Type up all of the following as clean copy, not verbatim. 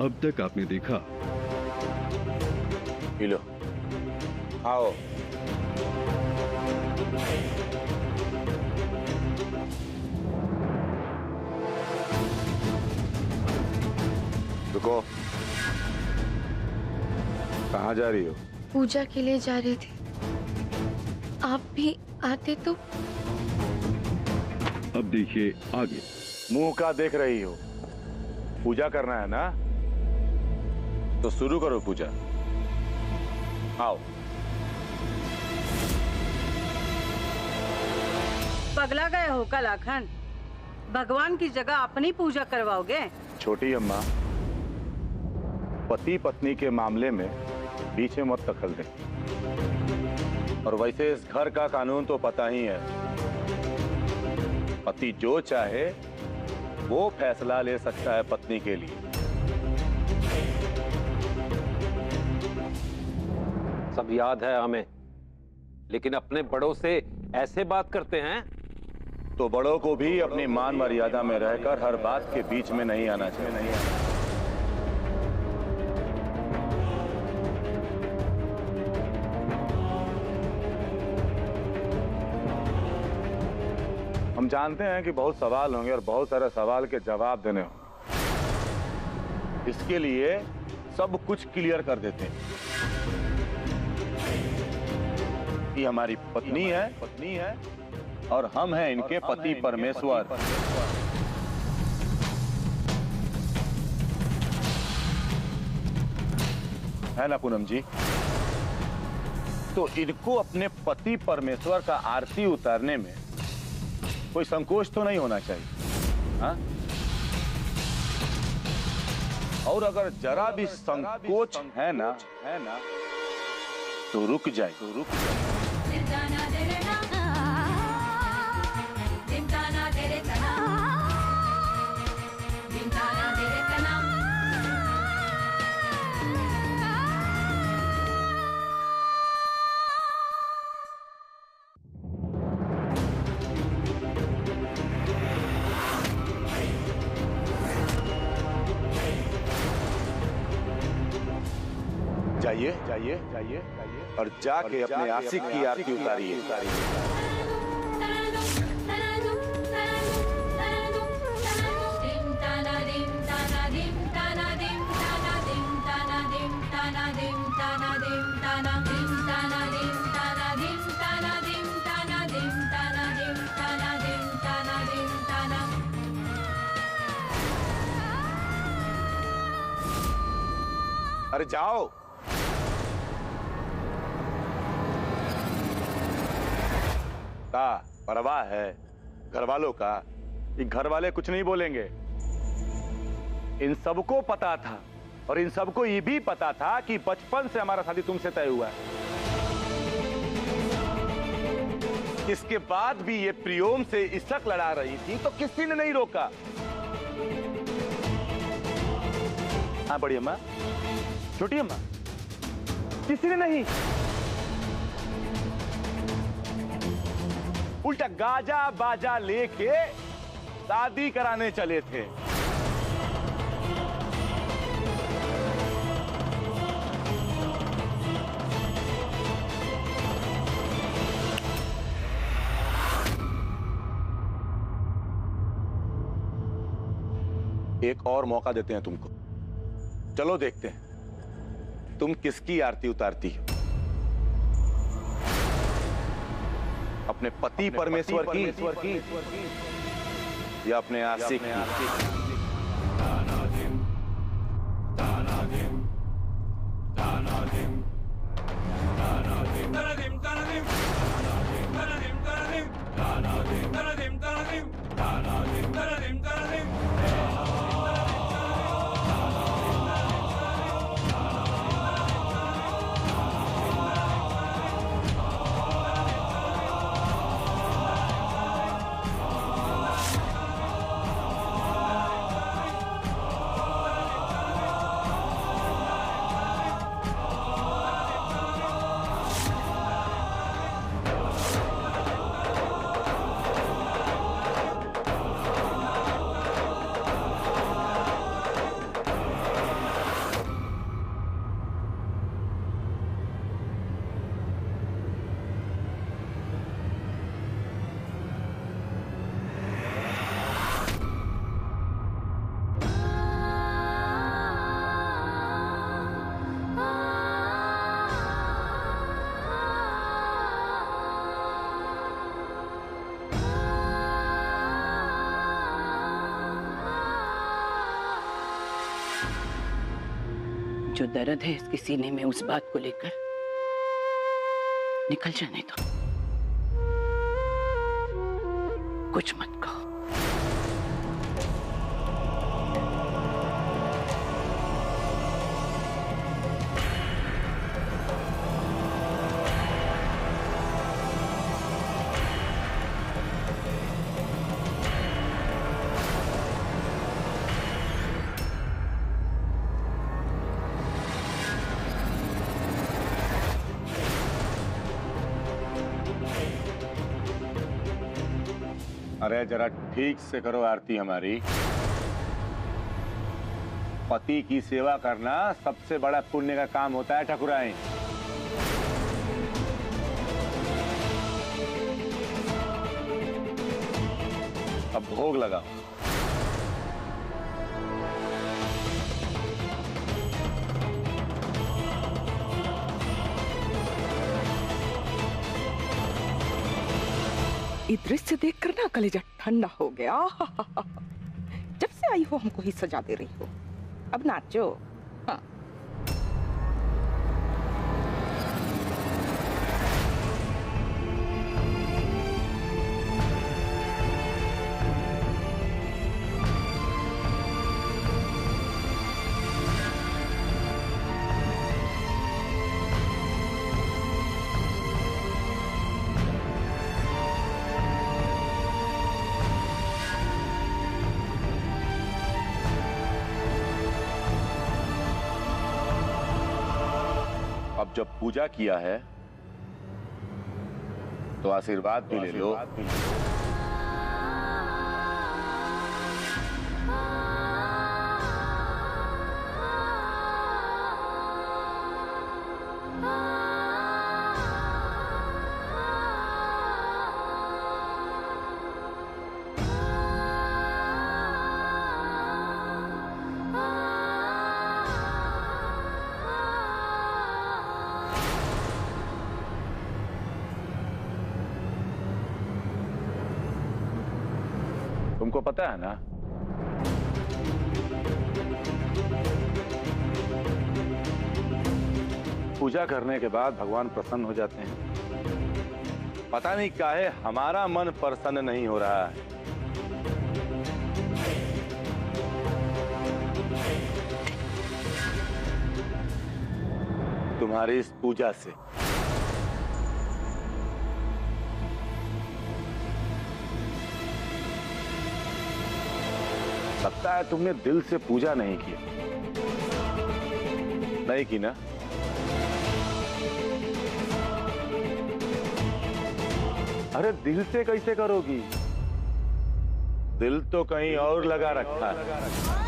अब तक आपने देखा। पी लो, आओ। रुको, कहाँ जा रही हो? पूजा के लिए जा रही थी, आप भी आते तो। अब देखिए आगे। मुंह का देख रही हो? पूजा करना है ना, तो शुरू करो पूजा। आओ। पगला गए हो क्या लाखन? भगवान की जगह अपनी पूजा करवाओगे? छोटी अम्मा, पति पत्नी के मामले में बीच में मत दखल दे। और वैसे इस घर का कानून तो पता ही है, पति जो चाहे वो फैसला ले सकता है पत्नी के लिए। सब याद है हमें, लेकिन अपने बड़ों से ऐसे बात करते हैं। तो बड़ों को भी अपनी मान मर्यादा में रहकर हर बात के बीच में नहीं आना चाहिए। हम जानते हैं कि बहुत सवाल होंगे और बहुत सारे सवाल के जवाब देने होंगे। इसके लिए सब कुछ क्लियर कर देते हैं। ये हमारी पत्नी है और हम हैं इनके पति परमेश्वर। है ना पूनम जी? तो इनको अपने पति परमेश्वर का आरती उतारने में कोई संकोच तो नहीं होना चाहिए, हाँ? और अगर जरा भी संकोच है ना तो रुक जाए। जाइए और जाके अपने आशिक की आरती उतारिए। अरे जाओ। का परवाह है घर वालों का? ये घर वाले कुछ नहीं बोलेंगे। इन सबको पता था और इन सबको ये भी पता था कि बचपन से हमारा शादी तुमसे तय हुआ है। इसके बाद भी ये प्रियोम से इशक लड़ा रही थी तो किसी ने नहीं रोका। हाँ बड़ी अम्मा, छोटी अम्मा, किसी ने नहीं। उल्टा गाजा बाजा लेके शादी कराने चले थे। एक और मौका देते हैं तुमको। चलो देखते हैं तुम किसकी आरती उतारती हो, अपने पति परमेश्वर की या अपने आशिक की। जो दर्द है इसके सीने में उस बात को लेकर निकल जाने दो, कुछ मत कहो। अरे जरा ठीक से करो आरती हमारी। पति की सेवा करना सबसे बड़ा पुण्य का काम होता है ठाकुराइन। अब भोग लगाओ। ये दृश्य देखकर ना कलेजा ठंडा हो गया। जब से आई हो हमको ही सजा दे रही हो, अब नाचो। हाँ। अब जब पूजा किया है तो आशीर्वाद भी ले लो। तुमको पता है ना, पूजा करने के बाद भगवान प्रसन्न हो जाते हैं। पता नहीं काहे हमारा मन प्रसन्न नहीं हो रहा है। तुम्हारी इस पूजा से। लगता है तुमने दिल से पूजा नहीं की। नहीं की ना? अरे दिल से कैसे करोगी? दिल तो कहीं और लगा रखा है।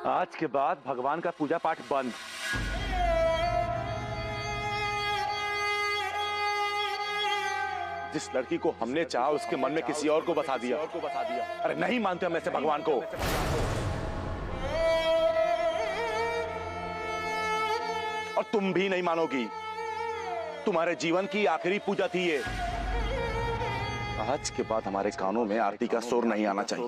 आज के बाद भगवान का पूजा पाठ बंद। जिस लड़की को हमने चाहा उसके मन में किसी और को बसा दिया। अरे नहीं मानते हम ऐसे भगवान को। और तुम भी नहीं मानोगी। तुम्हारे जीवन की आखिरी पूजा थी ये। आज के बाद हमारे कानों में आरती का शोर नहीं आना चाहिए।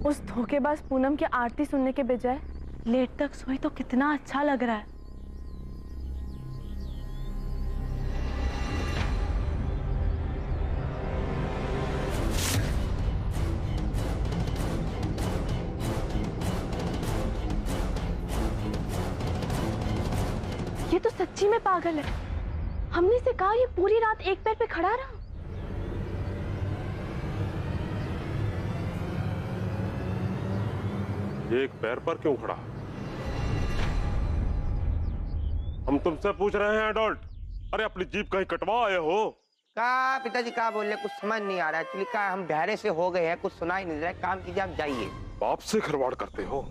उस धोखेबाज पूनम की आरती सुनने के बजाय लेट तक सोई तो कितना अच्छा लग रहा है। ये तो सच्ची में पागल है। हमने से कहा ये पूरी रात एक पैर पे खड़ा रहा। एक पैर पर क्यों खड़ा? हम तुमसे पूछ रहे हैं एडल्ट। अरे अपनी जीप कहीं कटवा आए हो? का पिताजी का बोल रहे, कुछ समझ नहीं आ रहा। एक्चुअली का हम धैर्य से हो गए हैं, कुछ सुनाई नहीं दे रहा है। काम कीजिए, आप जाइए। बाप से खिलवाड़ करते हो।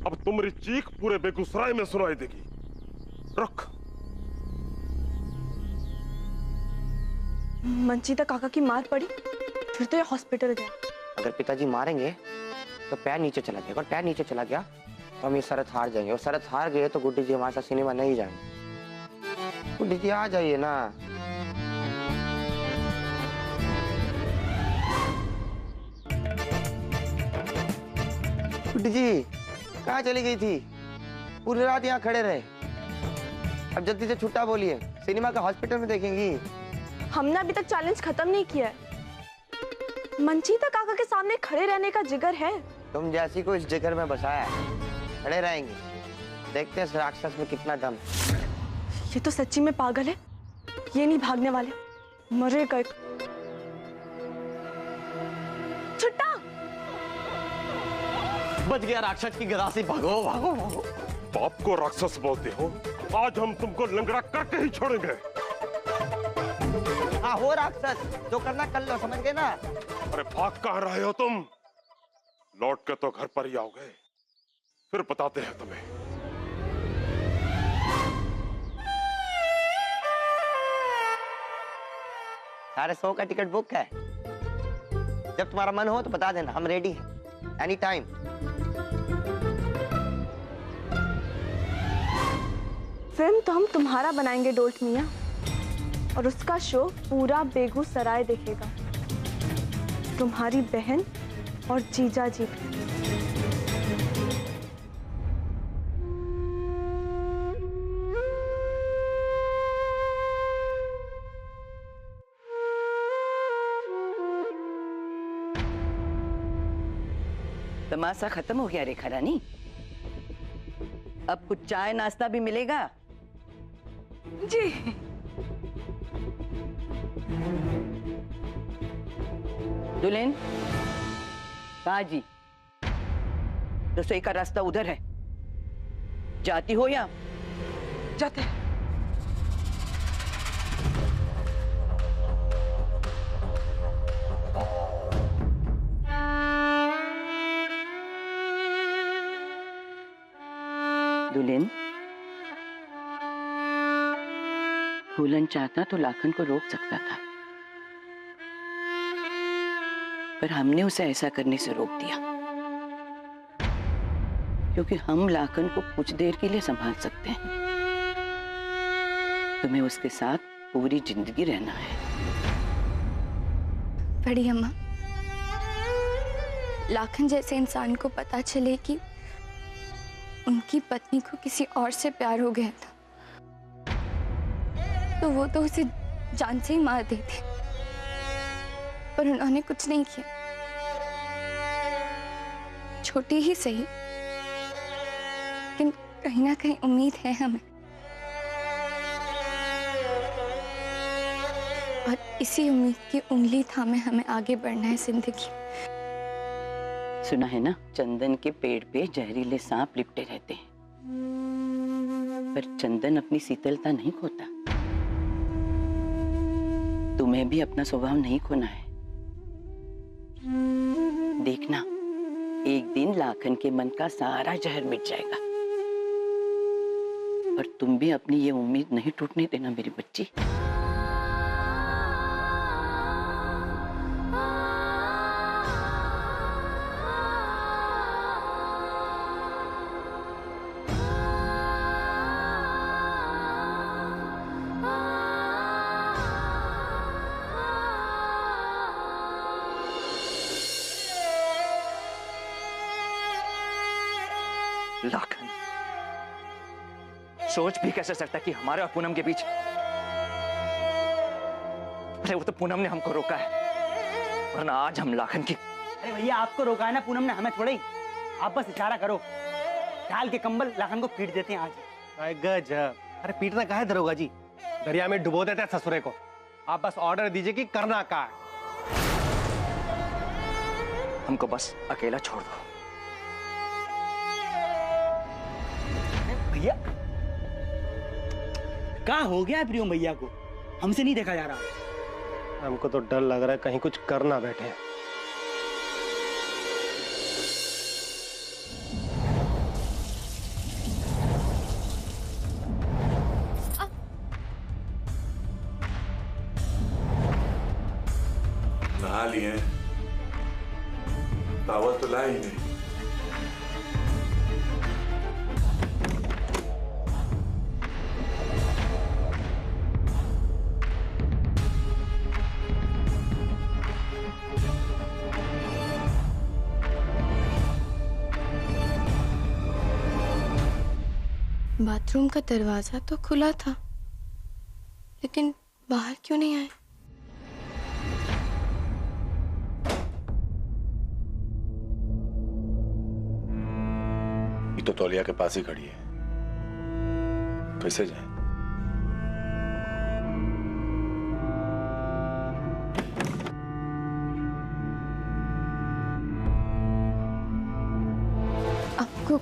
अब तुम्हारी चीख पूरे बेगूसराय में सुनाई देगी। रख। मंजीता काका की मार पड़ी, फिर तो ये हॉस्पिटल गया। अगर पिताजी मारेंगे तो पैर नीचे चला गया, और पैर नीचे चला गया तो हम ये शरत हार जाएंगे, और शरत हार गए तो गुड्डी जी हमारे साथ सिनेमा नहीं जाएंगे। गुड्डी जी आ जाइए ना। गुड्डी जी कहाँ चली गई थी? पूरी रात यहाँ खड़े रहे। अब जल्दी से छुट्टा बोलिए, सिनेमा का हॉस्पिटल में देखेंगी। हमने अभी तक चैलेंज खत्म नहीं किया है। मंजीता काका के सामने खड़े रहने का जिगर है। तुम जैसी को इस जिगर में बसाया है, खड़े रहेंगे। देखते हैं इस राक्षस में कितना दम। ये तो सच्ची में पागल है। ये नहीं भागने वाले, मरेगा। छुट्टा बच गया राक्षस की गदा से। भागो भागो भागो। बाप को राक्षस बोलते हो? आज हम तुमको लंगड़ा करके ही छोड़ेंगे। हाँ हो राक्षस, जो करना कर लो, समझ गए ना? अरे भाग कहाँ रहे हो तुम? लौट के तो घर पर ही आओगे, फिर बताते हैं तुम्हें। सारे 100 का टिकट बुक है। जब तुम्हारा मन हो तो बता देना, हम रेडी हैं एनी टाइम। फिल्म तो हम तुम्हारा बनाएंगे डोल्ट मियां, और उसका शो पूरा बेगूसराय देखेगा। तुम्हारी बहन और जीजा जी। तमाशा खत्म हो गया रेखा रानी। अब कुछ चाय नाश्ता भी मिलेगा। जी दुल्हन कहाँ जी? रसोई का रास्ता उधर है, जाती हो या? जाते हैं। दुल्हन, फूलन चाहता तो लाखन को रोक सकता था, पर हमने उसे ऐसा करने से रोक दिया, क्योंकि हम लाखन को कुछ देर के लिए संभाल सकते हैं। तुम्हें उसके साथ पूरी जिंदगी रहना है। बड़ी अम्मा, लाखन जैसे इंसान को पता चले कि उनकी पत्नी को किसी और से प्यार हो गया था, तो वो तो उसे जान से ही मार देते, पर उन्होंने कुछ नहीं किया। छोटी ही सही, लेकिन कहीं ना कहीं उम्मीद है हमें। और इसी उम्मीद की उंगली थामे हमें आगे बढ़ना है जिंदगी। सुना है ना, चंदन के पेड़ पे जहरीले सांप लिपटे रहते हैं, पर चंदन अपनी शीतलता नहीं खोता। तुम्हें भी अपना स्वभाव नहीं खोना है। देखना, एक दिन लाखन के मन का सारा जहर मिट जाएगा। पर तुम भी अपनी ये उम्मीद नहीं टूटने देना मेरी बच्ची। लाखन सोच भी कैसे सकता कि हमारे और पूनम के बीच। अरे वो तो पूनम ने हमको रोका है, वरना आज हम लाखन की। अरे भैया आपको रोका है ना पूनम ने, हमें थोड़े ही। आप बस इशारा करो, डाल के कंबल लाखन को पीट देते हैं आज। गजब। अरे पीटना काहे दरोगा जी, दरिया में डुबो देते हैं ससुरे को। आप बस ऑर्डर दीजिए कि करना क्या है। हमको बस अकेला छोड़ दो। भैया क्या हो गया प्रियम भैया को? हमसे नहीं देखा जा रहा। हमको तो डर लग रहा है कहीं कुछ कर ना बैठे। नहा लिए, टावल तो लाए ही नहीं। बाथरूम का दरवाजा तो खुला था, लेकिन बाहर क्यों नहीं आए? ये तो तौलिया के पास ही खड़ी है, कैसे जाए? आपको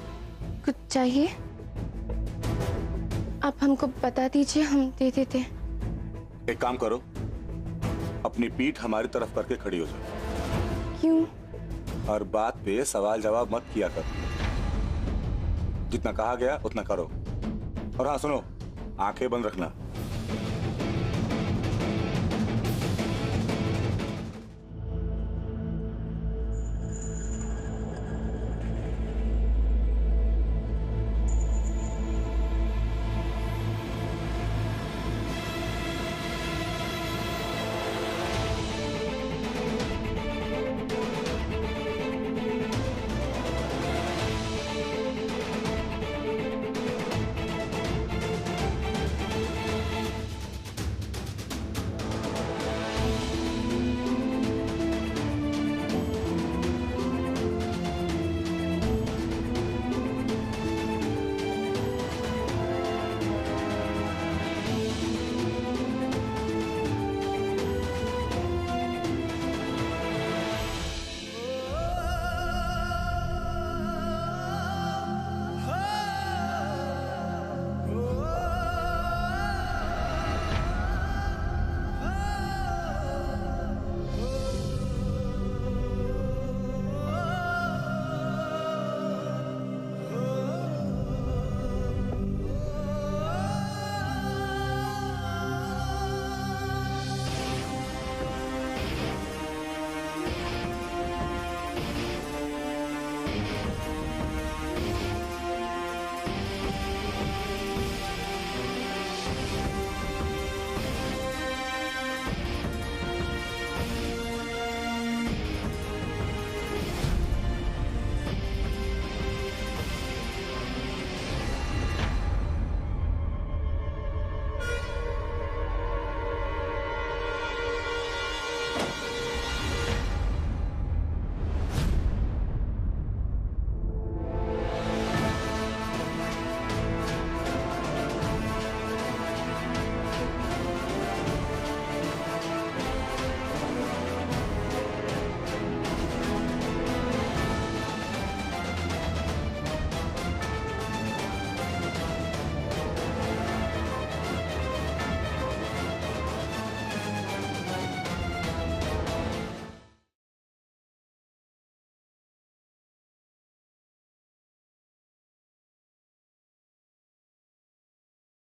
कुछ चाहिए? आप हमको बता दीजिए, हम दे देते हैं। एक काम करो, अपनी पीठ हमारी तरफ करके खड़ी हो जाओ। क्यों? हर बात पे सवाल जवाब मत किया कर। जितना कहा गया उतना करो। और हाँ सुनो, आंखें बंद रखना।